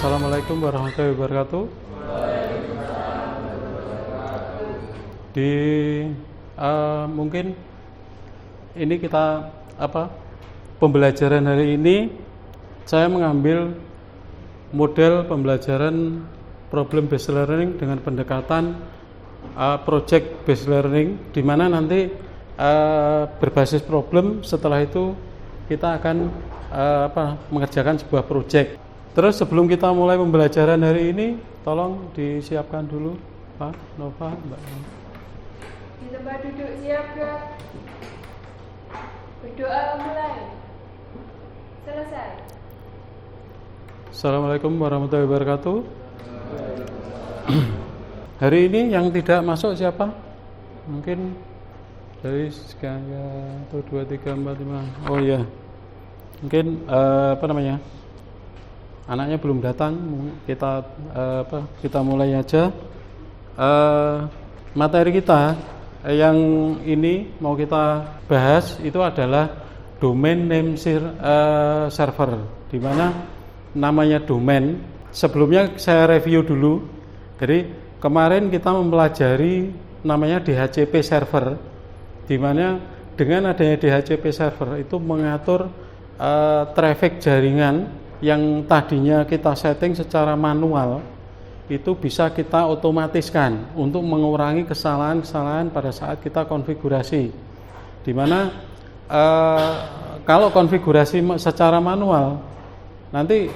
Assalamualaikum warahmatullahi wabarakatuh. Di mungkin ini kita pembelajaran hari ini saya mengambil model pembelajaran problem based learning dengan pendekatan project based learning, di mana nanti berbasis problem. Setelah itu kita akan mengerjakan sebuah project. Terus sebelum kita mulai pembelajaran hari ini, tolong disiapkan dulu Pak Nova, Mbak. Di tempat duduk siap, Dok. Berdoa mulai. Selesai. Assalamualaikum warahmatullahi wabarakatuh. Hari ini yang tidak masuk siapa? Mungkin dari sekian 1, 2, 3, 4, 5. Oh iya. Mungkin anaknya belum datang. Kita mulai aja. Materi kita yang ini mau kita bahas itu adalah domain name server, di mana namanya domain. Sebelumnya saya review dulu. Jadi kemarin kita mempelajari namanya DHCP server, di mana dengan adanya DHCP server itu mengatur traffic jaringan yang tadinya kita setting secara manual, itu bisa kita otomatiskan untuk mengurangi kesalahan-kesalahan pada saat kita konfigurasi. Dimana kalau konfigurasi secara manual nanti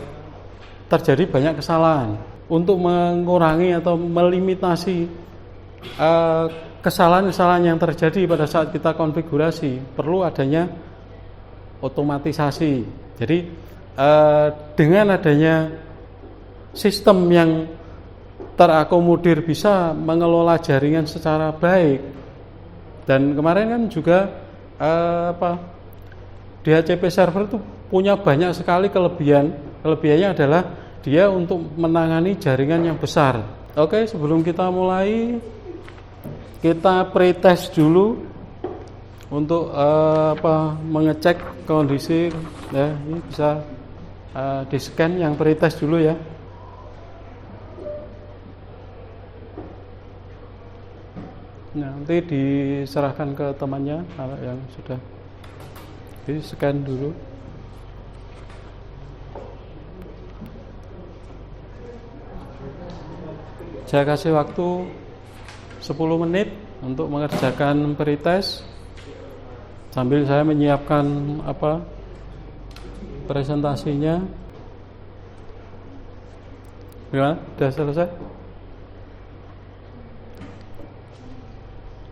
terjadi banyak kesalahan. Untuk mengurangi atau melimitasi kesalahan-kesalahan yang terjadi pada saat kita konfigurasi, perlu adanya otomatisasi. Jadi dengan adanya sistem yang terakomodir bisa mengelola jaringan secara baik. Dan kemarin kan juga DHCP server itu punya banyak sekali kelebihan. Kelebihannya adalah dia untuk menangani jaringan yang besar. Oke, sebelum kita mulai, kita pretest dulu untuk mengecek kondisi. Ya, ini bisa di scan yang pretest dulu ya. Nanti diserahkan ke temannya kalau yang sudah di scan dulu. Saya kasih waktu 10 menit untuk mengerjakan pretest sambil saya menyiapkan presentasinya. Gimana? Sudah selesai?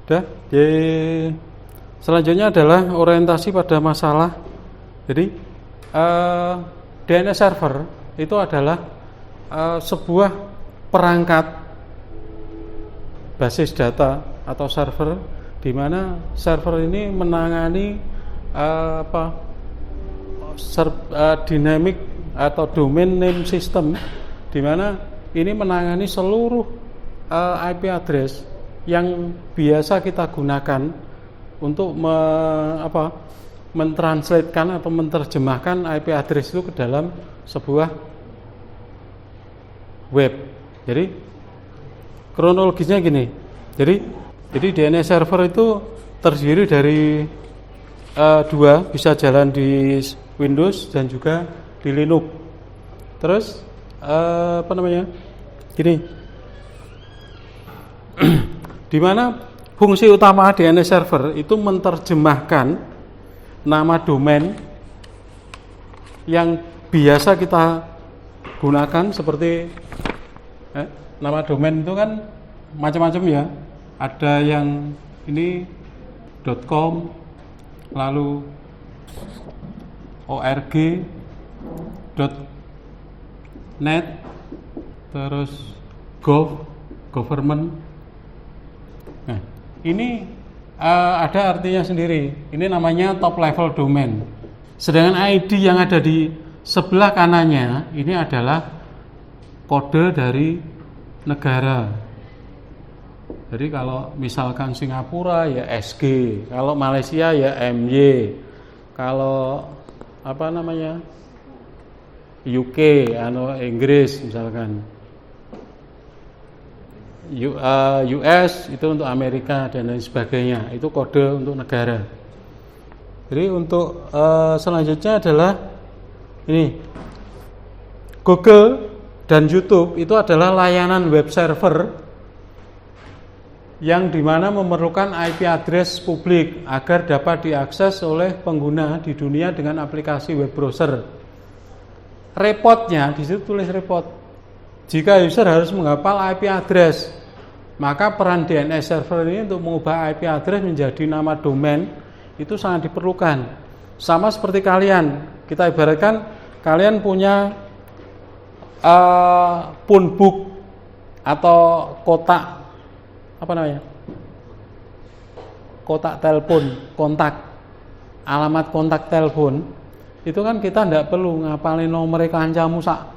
Sudah? Selanjutnya adalah orientasi pada masalah. Jadi DNS server itu adalah sebuah perangkat basis data atau server, di mana server ini menangani dynamic atau domain name system, di mana ini menangani seluruh IP address yang biasa kita gunakan untuk mentranslatekan atau menerjemahkan IP address itu ke dalam sebuah web. Jadi kronologisnya gini. Jadi DNS server itu terdiri dari dua, bisa jalan di Windows dan juga di Linux. Terus gini, di mana fungsi utama DNS server itu menerjemahkan nama domain yang biasa kita gunakan. Seperti nama domain itu kan macam-macam ya. Ada yang ini .com, lalu .org, .net, terus government. Nah, ini ada artinya sendiri. Ini namanya top level domain. Sedangkan ID yang ada di sebelah kanannya ini adalah kode dari negara. Jadi kalau misalkan Singapura ya SG, kalau Malaysia ya MY, kalau UK, Inggris misalkan. US itu untuk Amerika dan lain sebagainya, itu kode untuk negara. Jadi untuk selanjutnya adalah ini, Google dan YouTube itu adalah layanan web server yang dimana memerlukan IP address publik agar dapat diakses oleh pengguna di dunia dengan aplikasi web browser. Repotnya di situ tulis repot. Jika user harus menghafal IP address, maka peran DNS server ini untuk mengubah IP address menjadi nama domain itu sangat diperlukan. Sama seperti kalian, kita ibaratkan kalian punya phone book atau kotak apa namanya? Kotak telepon, kontak, alamat kontak telepon. Itu kan kita tidak perlu ngapalin nomor kancamu sak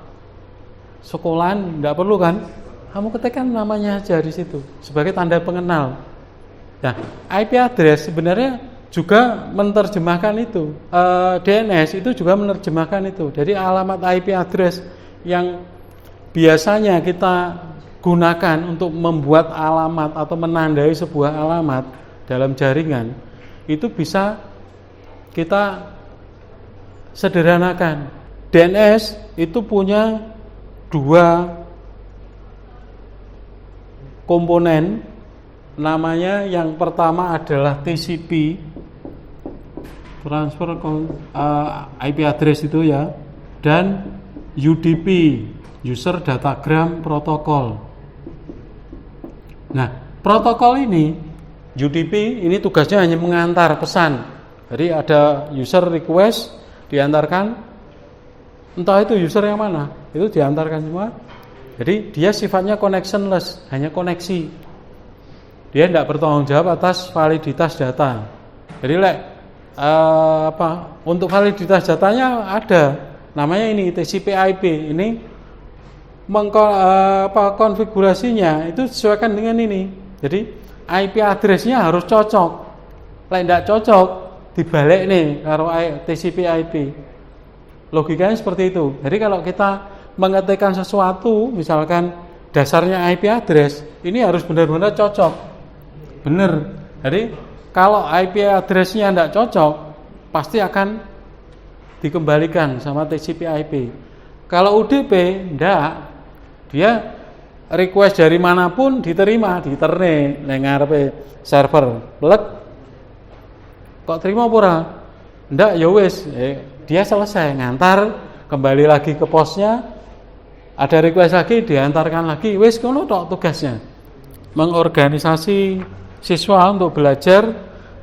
sekolahan, tidak perlu kan? Kamu ketikkan namanya aja di situ sebagai tanda pengenal. Nah, IP address sebenarnya juga menerjemahkan itu. DNS itu juga menerjemahkan itu. Jadi alamat IP address yang biasanya kita gunakan untuk membuat alamat atau menandai sebuah alamat dalam jaringan itu bisa kita sederhanakan. DNS itu punya dua komponen, namanya yang pertama adalah TCP, transfer IP address itu ya, dan UDP, user datagram protocol. Nah, protokol ini UDP ini tugasnya hanya mengantar pesan. Jadi ada user request diantarkan, entah itu user yang mana, itu diantarkan semua. Jadi dia sifatnya connectionless, hanya koneksi. Dia tidak bertanggung jawab atas validitas data. Jadi untuk validitas datanya ada, namanya ini TCP/IP. Ini konfigurasinya itu disesuaikan dengan ini. Jadi IP address-nya harus cocok. Tidak cocok, dibalik nih karo TCP/IP. Logikanya seperti itu. Jadi kalau kita mengetikkan sesuatu, misalkan dasarnya IP address, ini harus benar-benar cocok. Benar. Jadi kalau IP address-nya tidak cocok, pasti akan dikembalikan sama TCP/IP. Kalau UDP tidak, dia request dari manapun diterima, diterne nang ngarepe server. Plek. Kok terima apa ora? Ndak, ya wis, dia selesai ngantar, kembali lagi ke posnya. Ada request lagi, diantarkan lagi, wis ngono tok tugasnya. Mengorganisasi siswa untuk belajar,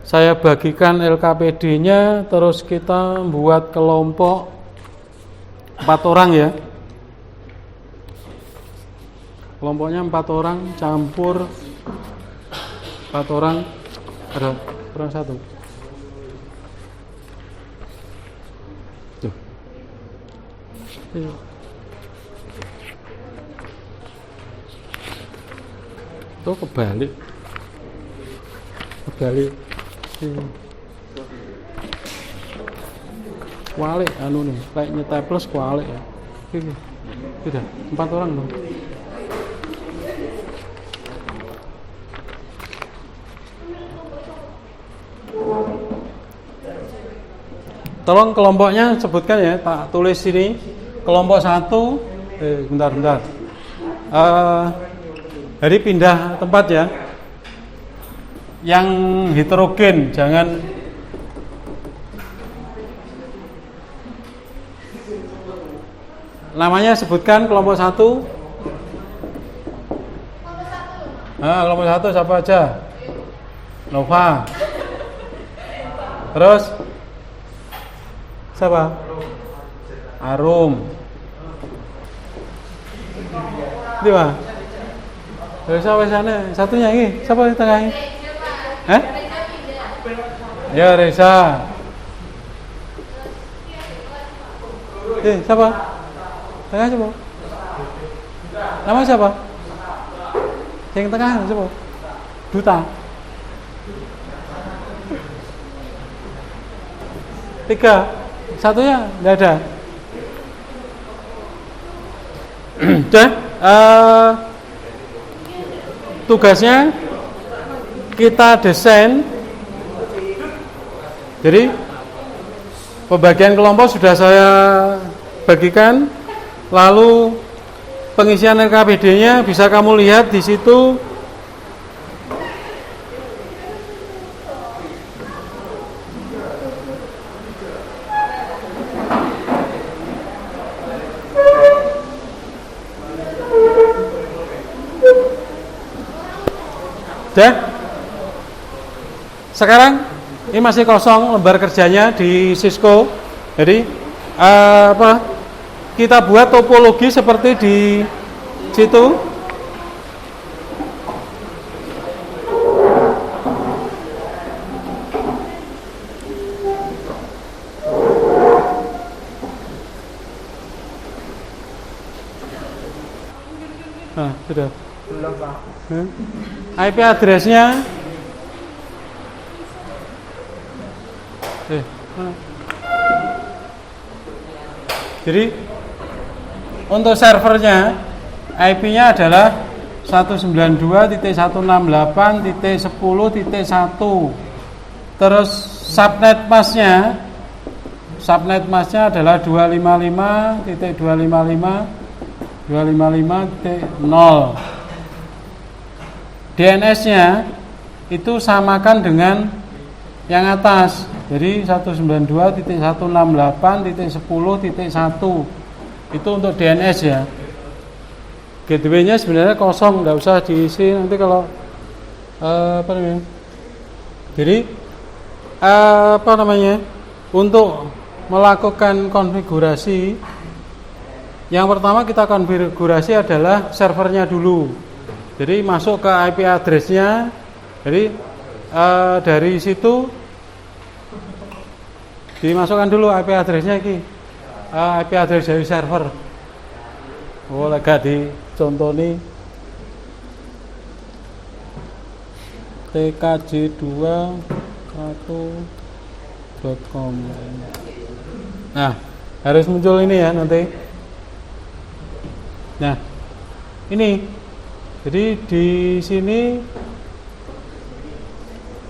saya bagikan LKPD-nya, terus kita buat kelompok 4 orang ya. Kelompoknya 4 orang, campur 4 orang, ada kurang 1. Tuh. Tuh kebalik. Kualik anu nih, kayak nyetai plus kualik ya. Ini. Sudah 4 orang dong. Tolong kelompoknya sebutkan ya, tak tulis sini. Kelompok 1, bentar. Jadi pindah tempat ya. Yang heterogen, jangan namanya sebutkan kelompok 1. Kelompok 1 siapa aja? Nova. Terus siapa? Arum. Di mana? Terus siapa sana? Satunya ini, siapa di tengah ini? Ya Reza. Siapa? Tengah siapa? Nama siapa? Yang tengah siapa? Duta. 3. Satunya enggak ada. Udah, tugasnya kita desain. Jadi pembagian kelompok sudah saya bagikan. Lalu pengisian RKPD-nya bisa kamu lihat di situ. Udah. Sekarang ini masih kosong lembar kerjanya di Cisco. Jadi kita buat topologi seperti di situ. Nah, sudah. Belum, Pak. IP address-nya mana? Jadi untuk servernya IP-nya adalah 192.168.10.1. Terus subnet masknya adalah 255.255.0. DNS-nya itu samakan dengan yang atas. Jadi 192.168.10.1 itu untuk DNS ya. Gateway-nya sebenarnya kosong, nggak usah diisi nanti kalau Jadi untuk melakukan konfigurasi, yang pertama kita konfigurasi adalah servernya dulu. Jadi masuk ke IP address-nya. Jadi dari situ dimasukkan dulu IP address-nya iki. IP address dari server. Oh, lega dicontoni tkj2.com. Nah, harus muncul ini ya nanti. Nah, ini. Jadi di sini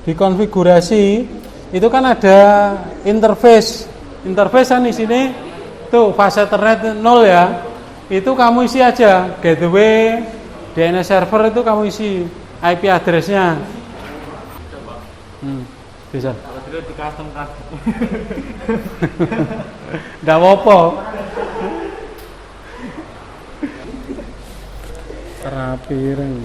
di konfigurasi itu kan ada interface kan di sini tuh fase Ethernet 0 ya. Itu kamu isi aja gateway DNS server, itu kamu isi IP address-nya. Bisa. Kalau dulu di custom. Nggak apa-apa. Rapireng.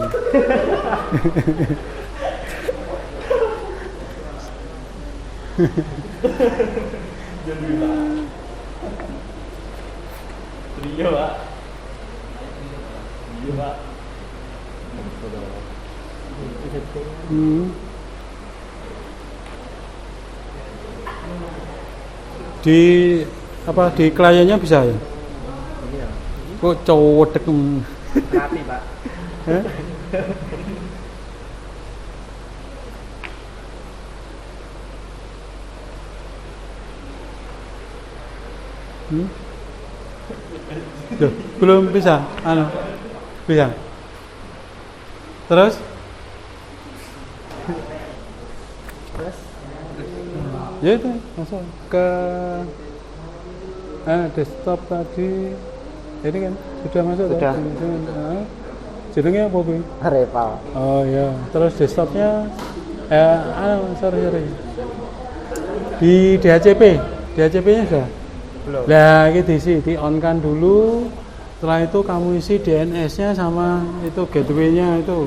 Iya, Pak. Di kliennya bisa ya? Kok cowok Mati, Pak. Duh, belum bisa. Bisa. Terus? Ya itu masuk ke desktop tadi. Ini kan sudah masuk. Sudah. Jadinya apa, Bu? Reval. Oh ya, terus desktopnya sorry. Di DHCP-nya sudah? Belum. Nah, ini di on kan dulu. Setelah itu kamu isi DNS-nya sama itu gateway-nya itu.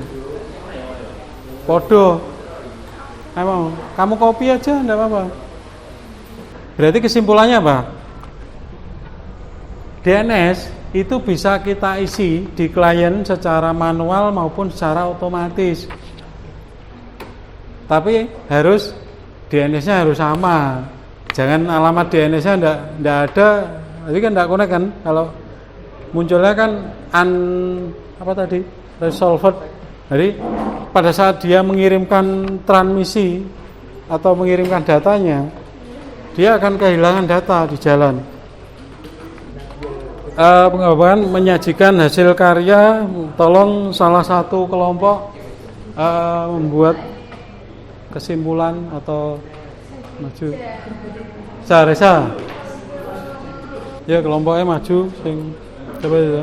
Podo. Emang kamu copy aja enggak apa-apa. Berarti kesimpulannya apa? DNS itu bisa kita isi di klien secara manual maupun secara otomatis. Tapi harus DNS-nya harus sama. Jangan alamat DNS-nya enggak ada, jadi kan enggak connect kan. Kalau munculnya kan resolved. Jadi pada saat dia mengirimkan transmisi atau mengirimkan datanya, dia akan kehilangan data di jalan. pengembangan menyajikan hasil karya, tolong salah satu kelompok membuat kesimpulan atau maju. Resa. Ya kelompoknya maju, sing coba itu.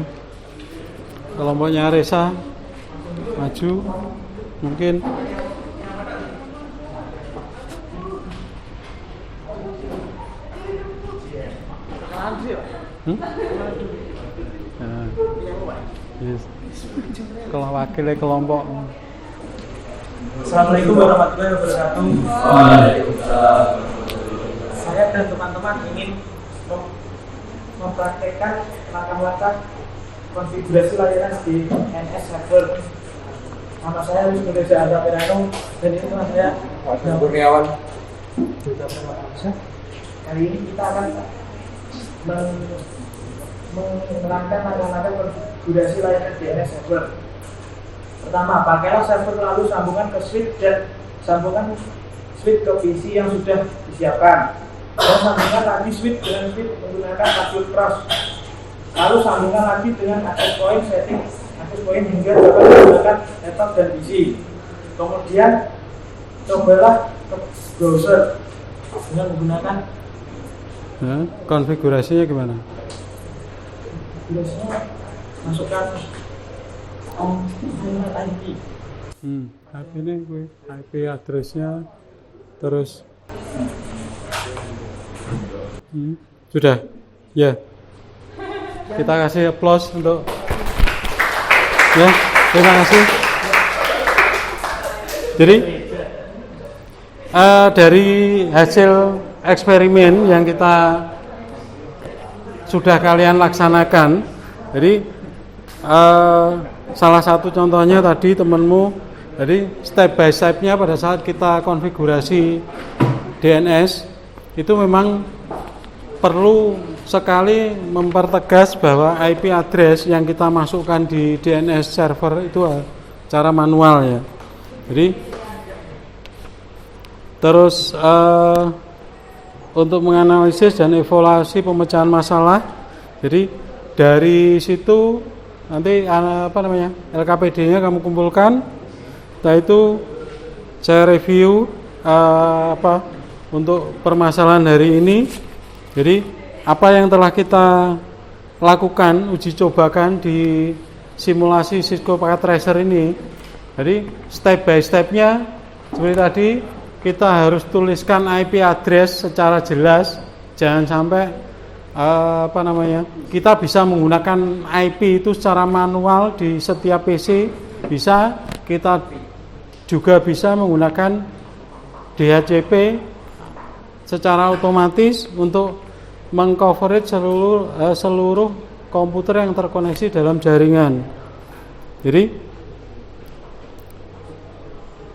Kelompoknya Resa maju, mungkin. Nah, yes. Kalau wakilnya kelompok. Assalamualaikum warahmatullahi wabarakatuh. Saya dan teman-teman ingin mempraktekkan langkah-langkah konfigurasi layanan di DNS server. Nama saya Wisnu Reza Andra Pirano dan ini teman saya Kurniawan. Kali ini kita akan menerangkan langkah-langkah konfigurasi layanan DNS server. Pertama, pakailah server lalu sambungkan ke switch dan sambungkan switch ke PC yang sudah disiapkan. Dan sambungkan lagi switch dengan switch menggunakan kabel cross. Lalu sambungkan lagi dengan access point setting access point hingga dapat menggunakan laptop dan PC. Kemudian cobalah ke browser dengan menggunakan konfigurasinya gimana? Konfigurasinya masukkan IP. IP ini gue IP addressnya terus sudah ya kita kasih applause untuk ya terima kasih. Jadi dari hasil eksperimen yang kita sudah kalian laksanakan, jadi salah satu contohnya tadi temanmu, jadi step by step-nya pada saat kita konfigurasi DNS itu memang perlu sekali mempertegas bahwa IP address yang kita masukkan di DNS server itu cara manual ya. Jadi terus untuk menganalisis dan evaluasi pemecahan masalah, jadi dari situ nanti LKPD-nya kamu kumpulkan. Setelah itu saya review untuk permasalahan hari ini. Jadi apa yang telah kita lakukan uji cobakan di simulasi Cisco Packet Tracer ini. Jadi step by step-nya seperti tadi kita harus tuliskan IP address secara jelas, jangan sampai kita bisa menggunakan IP itu secara manual di setiap PC, bisa kita juga bisa menggunakan DHCP secara otomatis untuk mengcoverage seluruh komputer yang terkoneksi dalam jaringan. Jadi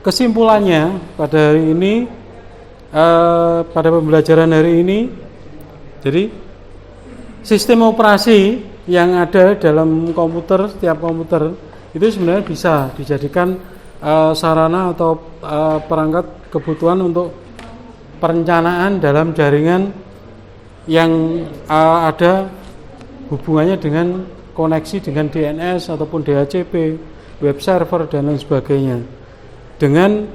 kesimpulannya pada hari ini, pada pembelajaran hari ini, jadi sistem operasi yang ada dalam komputer, setiap komputer itu sebenarnya bisa dijadikan sarana atau perangkat kebutuhan untuk perencanaan dalam jaringan yang ada hubungannya dengan koneksi dengan DNS ataupun DHCP, web server dan lain sebagainya. Dengan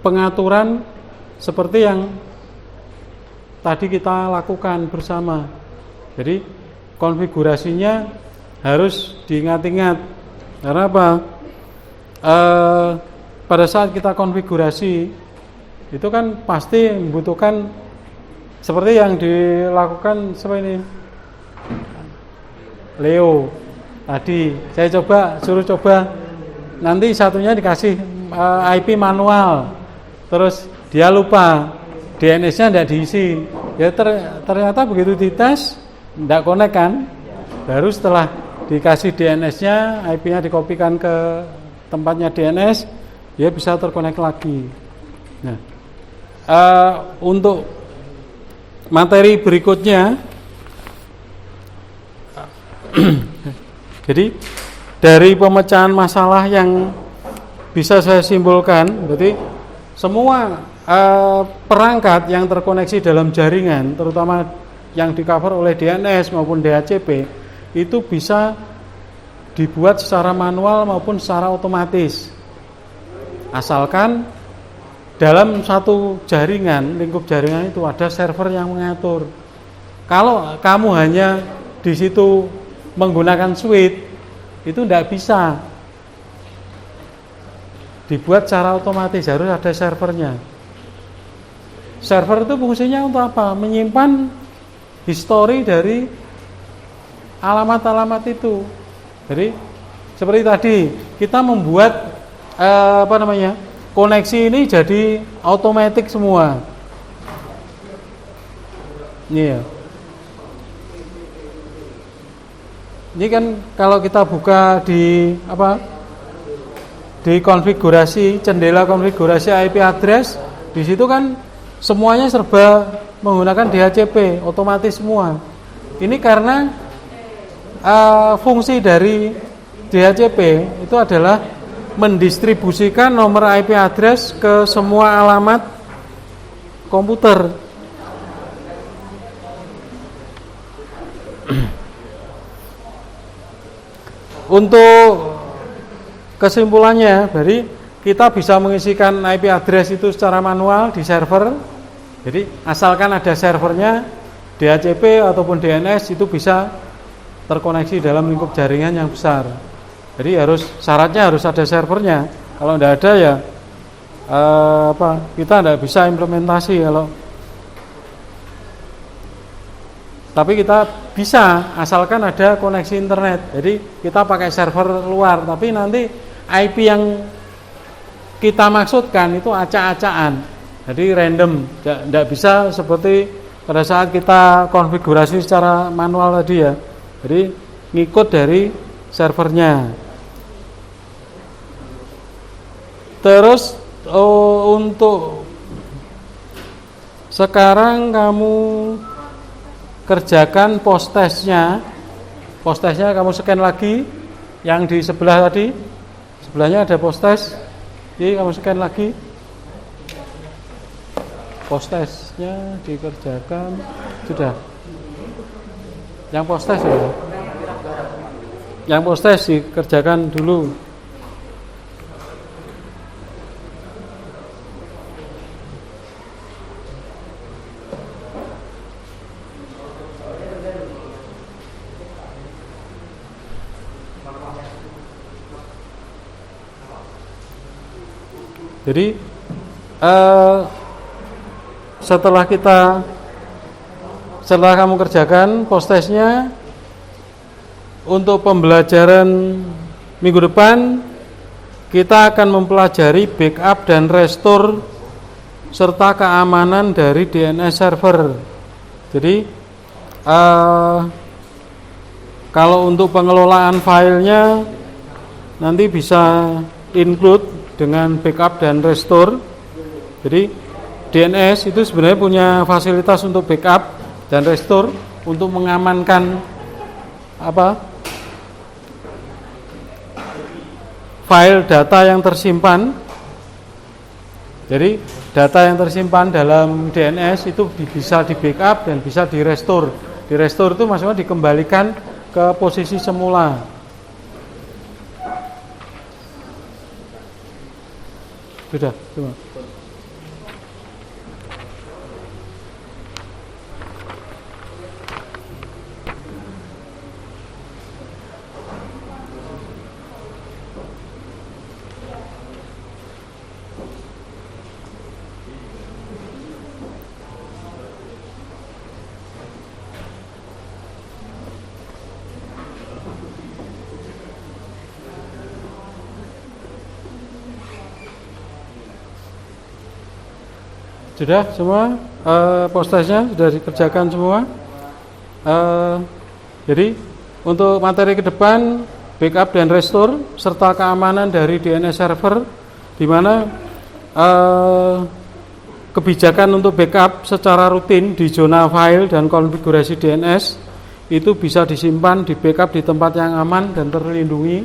pengaturan seperti yang tadi kita lakukan bersama. Jadi konfigurasinya harus diingat-ingat. Karena apa? Pada saat kita konfigurasi itu kan pasti membutuhkan seperti yang dilakukan seperti ini. Leo tadi saya suruh coba, nanti satunya dikasih IP manual, terus dia lupa DNS-nya tidak diisi, ya ternyata begitu dites tidak connect kan, baru setelah dikasih DNS-nya, IP-nya dikopikan ke tempatnya DNS, dia bisa terkonek lagi. Nah, untuk materi berikutnya, jadi dari pemecahan masalah yang bisa saya simpulkan, berarti semua perangkat yang terkoneksi dalam jaringan, terutama yang di cover oleh DNS maupun DHCP itu bisa dibuat secara manual maupun secara otomatis. Asalkan dalam satu jaringan, lingkup jaringan itu ada server yang mengatur. Kalau kamu hanya di situ menggunakan switch, itu tidak bisa dibuat secara otomatis, harus ada servernya. Server itu fungsinya untuk apa? Menyimpan histori dari alamat-alamat itu. Jadi seperti tadi kita membuat koneksi ini jadi otomatis semua. Ini ya. Ini kan kalau kita buka di di konfigurasi, jendela konfigurasi IP address, di situ kan semuanya serba menggunakan DHCP, otomatis semua. Ini karena fungsi dari DHCP itu adalah mendistribusikan nomor IP address ke semua alamat komputer. Untuk kesimpulannya, dari kita bisa mengisikan IP address itu secara manual di server. Jadi asalkan ada servernya, DHCP ataupun DNS itu bisa terkoneksi dalam lingkup jaringan yang besar. Jadi syaratnya harus ada servernya. Kalau tidak ada ya kita tidak bisa implementasi. Tapi kita bisa asalkan ada koneksi internet. Jadi kita pakai server luar, tapi nanti IP yang kita maksudkan itu acak-acakan. Jadi random, tidak bisa seperti pada saat kita konfigurasi secara manual tadi ya. Jadi ngikut dari servernya. Terus untuk sekarang kamu kerjakan post testnya kamu scan lagi yang di sebelah tadi, sebelahnya ada post test. Jadi kamu scan lagi, post testnya dikerjakan sudah. Yang post test ya, yang post test dikerjakan dulu. Jadi setelah kamu kerjakan post testnya, untuk pembelajaran minggu depan kita akan mempelajari backup dan restore serta keamanan dari DNS server. Jadi kalau untuk pengelolaan filenya nanti bisa include dengan backup dan restore. Jadi DNS itu sebenarnya punya fasilitas untuk backup dan restore untuk mengamankan file data yang tersimpan. Jadi data yang tersimpan dalam DNS itu bisa di backup dan bisa di restore. Di restore itu maksudnya dikembalikan ke posisi semula. Sudah, cuma. Sudah semua post testnya sudah dikerjakan semua. Jadi untuk materi ke depan, backup dan restore serta keamanan dari DNS server, di mana kebijakan untuk backup secara rutin di zona file dan konfigurasi DNS itu bisa disimpan di backup di tempat yang aman dan terlindungi.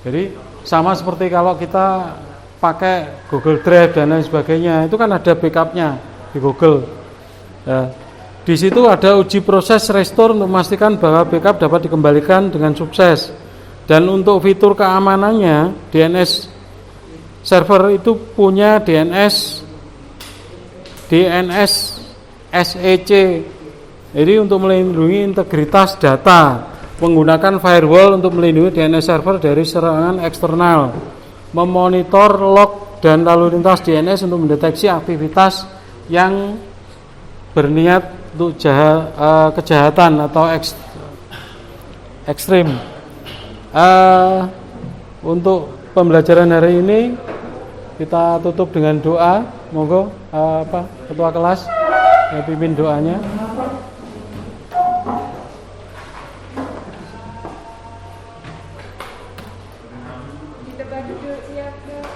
Jadi sama seperti kalau kita pakai Google Drive dan lain sebagainya, itu kan ada backupnya di Google. Di Di situ ada uji proses restore untuk memastikan bahwa backup dapat dikembalikan dengan sukses. Dan untuk fitur keamanannya, DNS server itu punya DNS SEC. Jadi untuk melindungi integritas data, menggunakan firewall untuk melindungi DNS server dari serangan eksternal, memonitor log dan lalu lintas DNS untuk mendeteksi aktivitas yang berniat untuk kejahatan atau ekstrim. Untuk pembelajaran hari ini kita tutup dengan doa. Monggo ketua kelas pimpin doanya. Di tempat duduk siap gerak.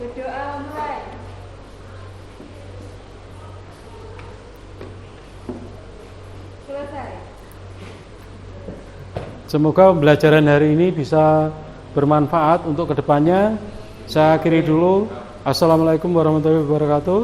Berdoa mulai. Selesai. Semoga pembelajaran hari ini bisa bermanfaat untuk kedepannya. Saya akhiri dulu. Assalamualaikum warahmatullahi wabarakatuh.